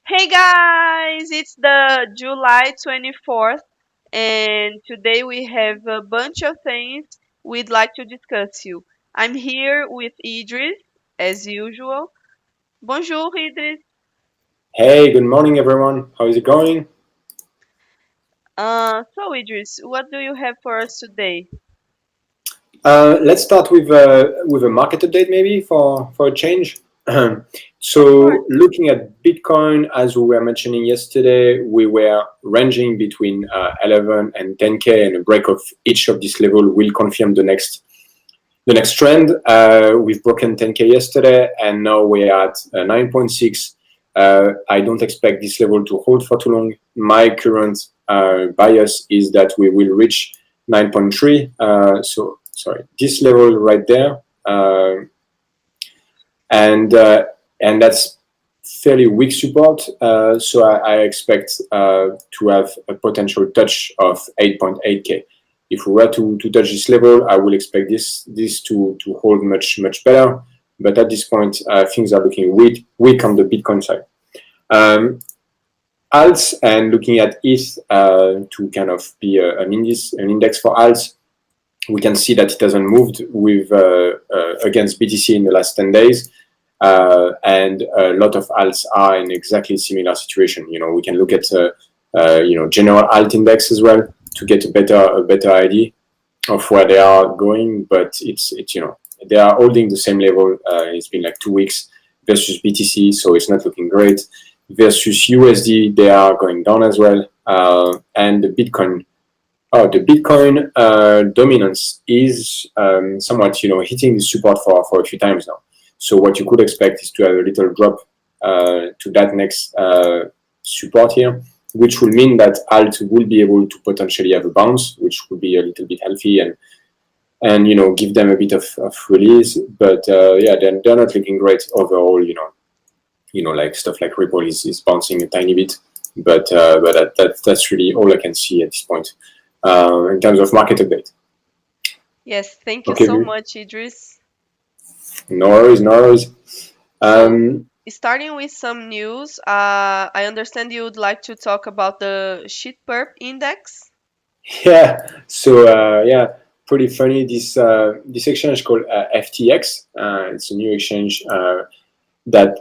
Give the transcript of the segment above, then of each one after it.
Hey guys, it's the July 24th, and today we have a bunch of things we'd like to discuss you. I'm here with Idris, as usual. Bonjour, Idris. Hey, good morning, everyone. How is it going? So Idris, what do you have for us today? Let's start with a market update, maybe for a change. Of course. So, looking at Bitcoin, as we were mentioning yesterday, we were ranging between 11 and 10k, and a break of each of this level will confirm the next trend. We've broken 10k yesterday, and now we're at 9.6. I don't expect this level to hold for too long. My current bias is that we will reach 9.3. So sorry, this level right there, and and that's fairly weak support. So I expect to have a potential touch of 8.8k. If we were to touch this level, I will expect this to hold much better. But at this point, things are looking weak on the Bitcoin side. Um, Alts, and looking at ETH to kind of be an index for alts, we can see that it hasn't moved with against BTC in the last 10 days. And a lot of alts are in exactly similar situation. We can look at general alt index as well to get a better idea of where they are going. But it's they are holding the same level. It's been like 2 weeks versus BTC, so it's not looking great. Versus USD, they are going down as well. And the Bitcoin dominance is somewhat, hitting the support for a few times now. So what you could expect is to have a little drop to that next support here, which will mean that alt will be able to potentially have a bounce, which would be a little bit healthy and give them a bit of release. But yeah, they're not looking great overall. Like stuff like Ripple is bouncing a tiny bit, but that's really all I can see at this point in terms of market update. Yes, thank you Okay, so much, Idris. no worries, no worries. So, Um, starting with some news, I understand you would like to talk about the PERP index. yeah, so yeah, pretty funny. This exchange called FTX. It's a new exchange that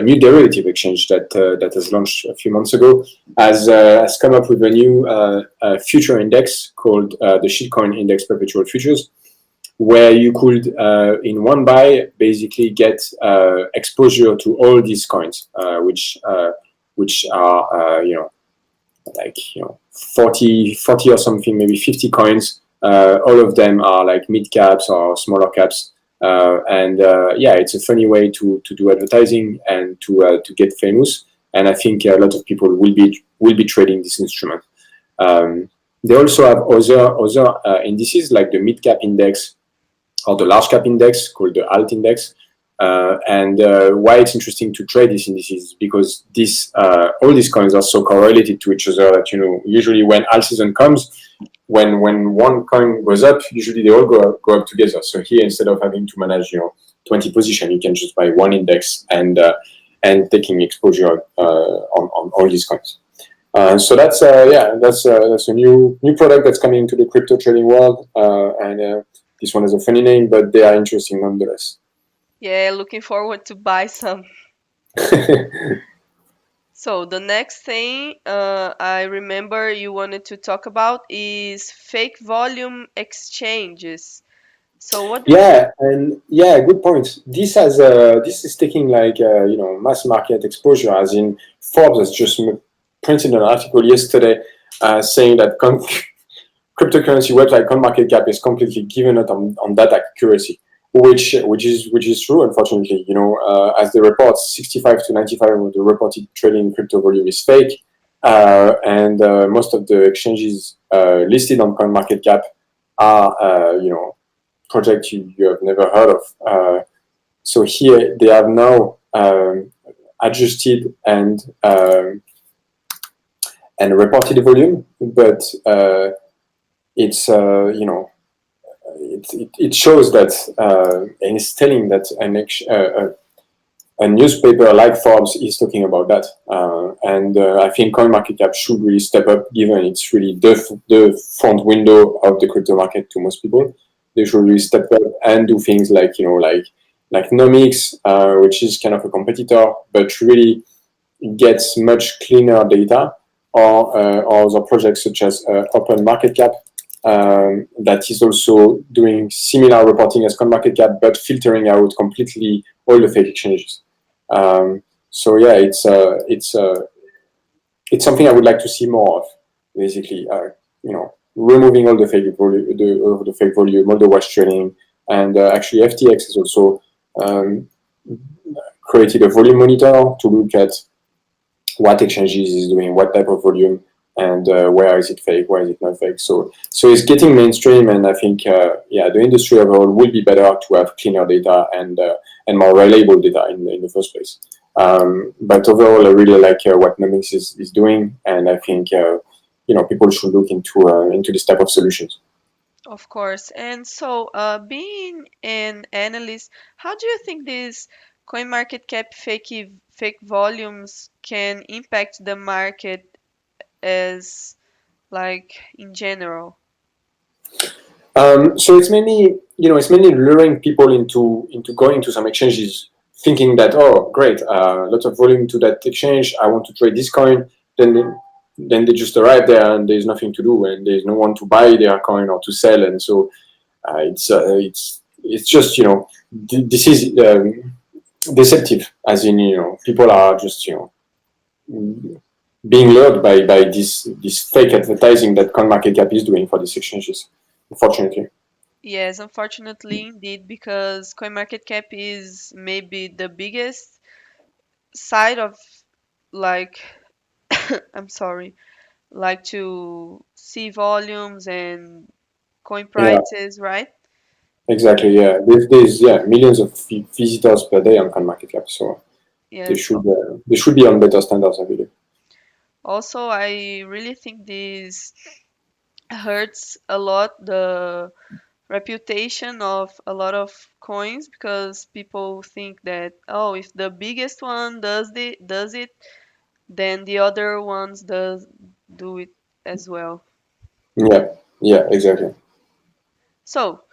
new derivative exchange that has launched a few months ago has come up with a new future index called the Shitcoin Index Perpetual Futures, where you could in one buy basically get exposure to all these coins, which are 40 or something, maybe 50 coins. All of them are like mid caps or smaller caps. And yeah, it's a funny way to do advertising and to get famous. And I think a lot of people will be trading this instrument. They also have other indices like the mid cap index or the large cap index called the alt index. And why it's interesting to trade these indices is because all these coins are so correlated to each other that usually when alt season comes, when one coin goes up, usually they all go up together. So here, instead of having to manage 20 position, you can just buy one index and taking exposure on all these coins. So that's that's a new product that's coming into the crypto trading world, and this one has a funny name, but they are interesting nonetheless. Yeah, looking forward to buy some. So the next thing I remember you wanted to talk about is fake volume exchanges. So what do you think? Yeah, and yeah, good point. This is taking like mass market exposure, as in Forbes has just printed an article yesterday saying that cryptocurrency website CoinMarketCap is completely given up on data accuracy, which is true. Unfortunately, as they report, 65 to 95 of the reported trading crypto volume is fake, and most of the exchanges listed on CoinMarketCap are projects you have never heard of. So here they have now adjusted and reported the volume, but it's it shows that and it's telling that a newspaper like Forbes is talking about that. And I think CoinMarketCap should really step up, given it's really the front window of the crypto market to most people. They should really step up and do things like, like Nomics, which is kind of a competitor, but really gets much cleaner data, or other projects such as Open Market Cap, that is also doing similar reporting as CoinMarketCap, but filtering out completely all the fake exchanges. So yeah, it's something I would like to see more of. Basically, removing all the fake volume, all the wash trading, and actually FTX has also um, created a volume monitor to look at what exchanges is doing, what type of volume, and where is it fake, where is it not fake. So it's getting mainstream, and I think the industry overall will be better to have cleaner data and more reliable data in the first place. But overall, I really like what Nomics is doing, and I think people should look into this type of solutions. Of course. And so, being an analyst, how do you think these CoinMarketCap fake volumes can impact the market as like in general? So it's mainly luring people into going to some exchanges, thinking that, oh great, lots of volume to that exchange. I want to trade this coin. Then they just arrive there and there's nothing to do, and there's no one to buy their coin or to sell, and so it's just this is deceptive, as in people are just being lured by this fake advertising that CoinMarketCap is doing for these exchanges, unfortunately. Yes, unfortunately, indeed, because CoinMarketCap is maybe the biggest side of like, I'm sorry, like to see volumes and coin Yeah. prices, right? Exactly. Yeah. There's millions of visitors per day on CoinMarketCap, so they Yes. should they should be on better standards, I believe. Also, I really think this hurts a lot the reputation of a lot of coins because people think that, oh, if the biggest one does it, then the other ones does do it as well. Yeah. Yeah. Exactly. So,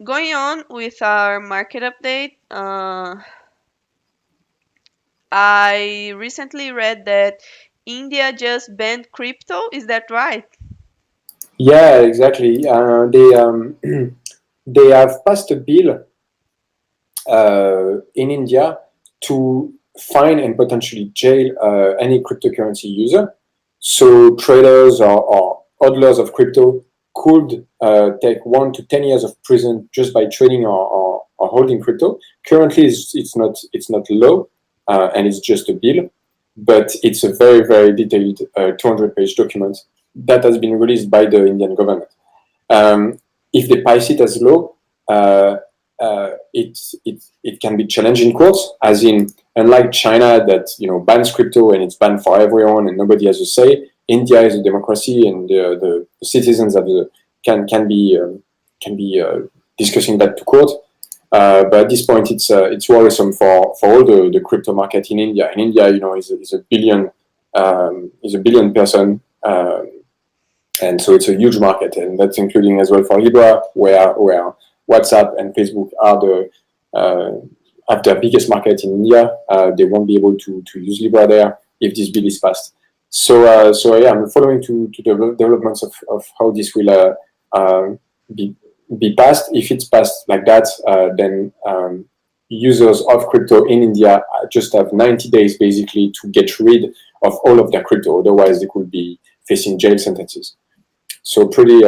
going on with our market update, I recently read that India just banned crypto. Is that right? Yeah. Exactly. They they have passed a bill in India to fine and potentially jail any cryptocurrency user. So traders or hodlers of crypto could take 1 to 10 years of prison just by trading or holding crypto. Currently, it's not low, and it's just a bill, but it's a very very detailed 200-page document that has been released by the Indian government. Um, if they price it as low, uh, it can be challenged in courts, as in, unlike China that bans crypto and it's banned for everyone and nobody has a say. India is a democracy, and the citizens can be discussing that to court. But at this point, it's worrisome for all the crypto market in India. In India, is a billion person, and so it's a huge market, and that's including as well for Libra, where WhatsApp and Facebook are uh, have their biggest market in India. They won't be able to use Libra there if this bill is passed. So yeah, I'm following to the developments of how this will be be passed. If it's passed like that, then users of crypto in India just have 90 days basically to get rid of all of their crypto. Otherwise, they could be facing jail sentences. So pretty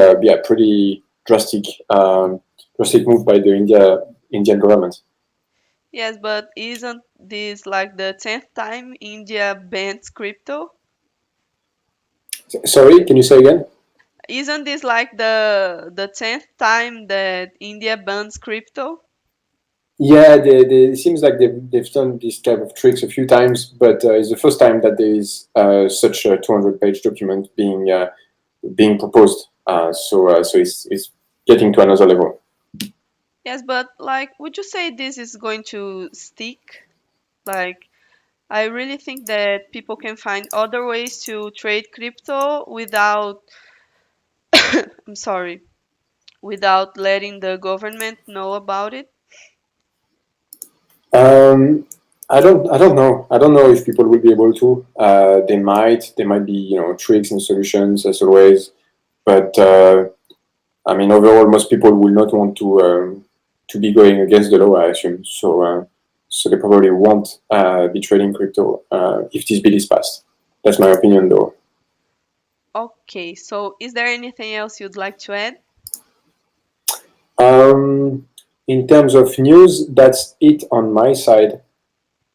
drastic move by the Indian government. Yes, but isn't this like the 10th time India bans crypto? Sorry, can you say again? Isn't this like the 10th time that India bans crypto? Yeah, it seems like they've done this type of tricks a few times, but it's the first time that there is such a 200-page document being proposed. So it's getting to another level. Yes, but like, would you say this is going to stick? Like, I really think that people can find other ways to trade crypto without, I'm sorry, without letting the government know about it. Um, I don't know. I don't know if people will be able to. There might be, tricks and solutions as always, but I mean, overall, most people will not want to be going against the law, I assume. So they probably won't be trading crypto if this bill is passed. That's my opinion, though. Okay, so is there anything else you'd like to add? Um, in terms of news, that's it on my side,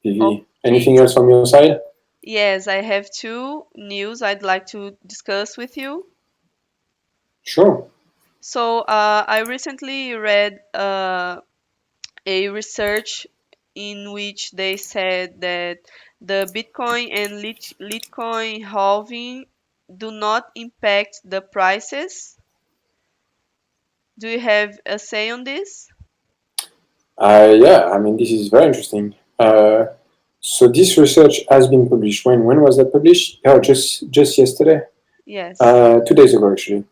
Vivi. Okay, Anything else from your side? yes, I have two news I'd like to discuss with you. Sure. So, I recently read a research in which they said that the Bitcoin and Litecoin halving do not impact the prices. Do you have a say on this? Yeah, I mean, this is very interesting. So this research has been published. When was that published? Oh, just yesterday. Yes. 2 days ago, actually.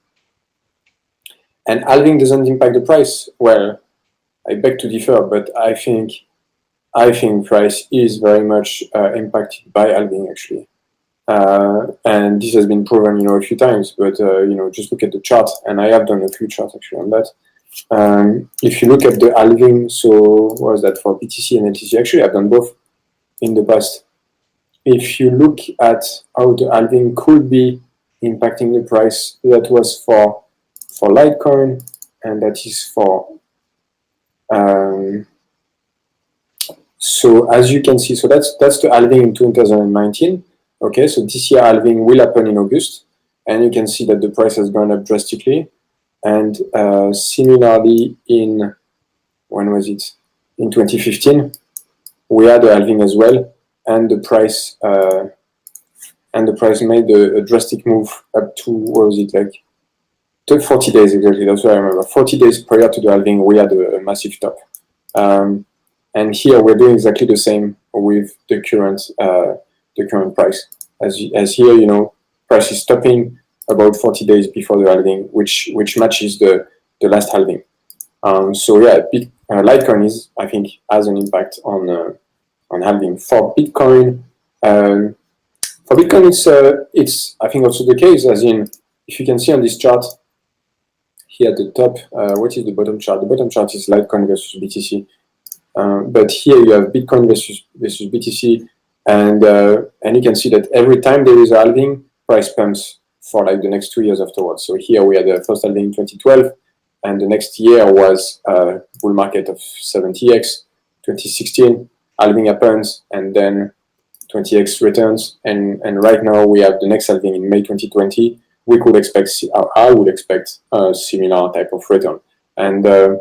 And halving doesn't impact the price. Well, I beg to differ, but I think price is very much impacted by halving actually. And this has been proven, a few times. But just look at the chart, and I have done a few charts actually on that. If you look at the halving, so what was that for BTC and LTC? Actually, I've done both in the past. If you look at how the halving could be impacting the price, that was for Litecoin, and that is for um, so as you can see, so that's the halving in 2019. Okay, so this year halving will happen in August, and you can see that the price has gone up drastically. And similarly, in when was it? In 2015, we had a halving as well, and the price made a drastic move up to, what was it, like 40 days exactly. That's what I remember. 40 days prior to the halving, we had a massive top. Um, and here we're doing exactly the same with the current price. As here, price is stopping about 40 days before the halving, which matches the last halving. So yeah, Litecoin is, I think, has an impact on halving. Um, for Bitcoin, it's I think also the case, as in, if you can see on this chart here at the top, what is the bottom chart? The bottom chart is Litecoin versus BTC. But here you have Bitcoin versus BTC, and you can see that every time there is a halving, price pumps for like the next 2 years afterwards. So here we had the first halving in 2012, and the next year was a bull market of 70x. 2016 halving happens, and then 20x returns, and right now we have the next halving in May 2020. We could expect, I would expect a similar type of return, and the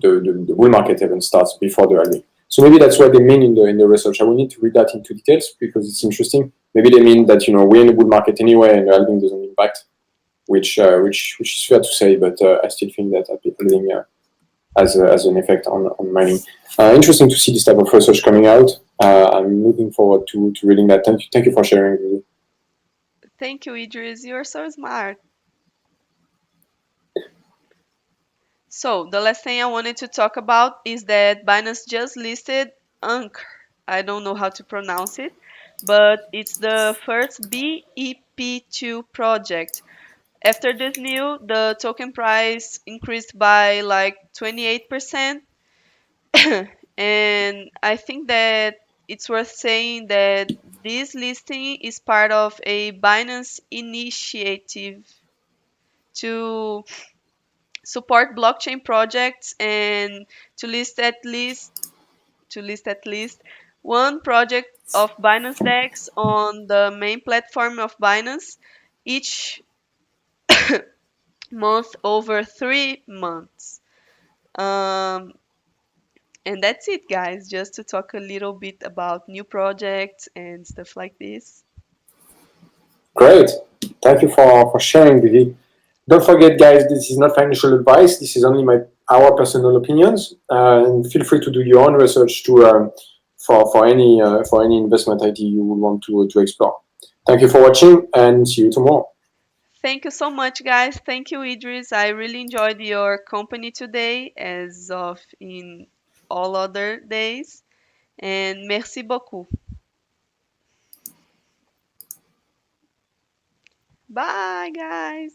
bull market even starts before the halving. So maybe that's what they mean in the research. I will need to read that into details because it's interesting. Maybe they mean that we're in a bull market anyway, and the halving doesn't impact, which is fair to say, but I still think that halving has an effect on mining. Interesting to see this type of research coming out. I'm looking forward to reading that. Thank you for sharing. Thank you, Idris. You're so smart. So, the last thing I wanted to talk about is that Binance just listed Ankh. I don't know how to pronounce it, but it's the first BEP2 project. After this news, the token price increased by like 28%. And I think that it's worth saying that this listing is part of a Binance initiative to support blockchain projects and to list at least to list at least one project of Binance DEX on the main platform of Binance each month over 3 months. Um, and that's it, guys. Just to talk a little bit about new projects and stuff like this. Great. Thank you for sharing, Vivi. Don't forget, guys, this is not financial advice. This is only our personal opinions. And feel free to do your own research to for any investment idea you would want to explore. Thank you for watching and see you tomorrow. Thank you so much, guys. Thank you, Idris. I really enjoyed your company today, as of in all other days. And merci beaucoup. Bye, guys.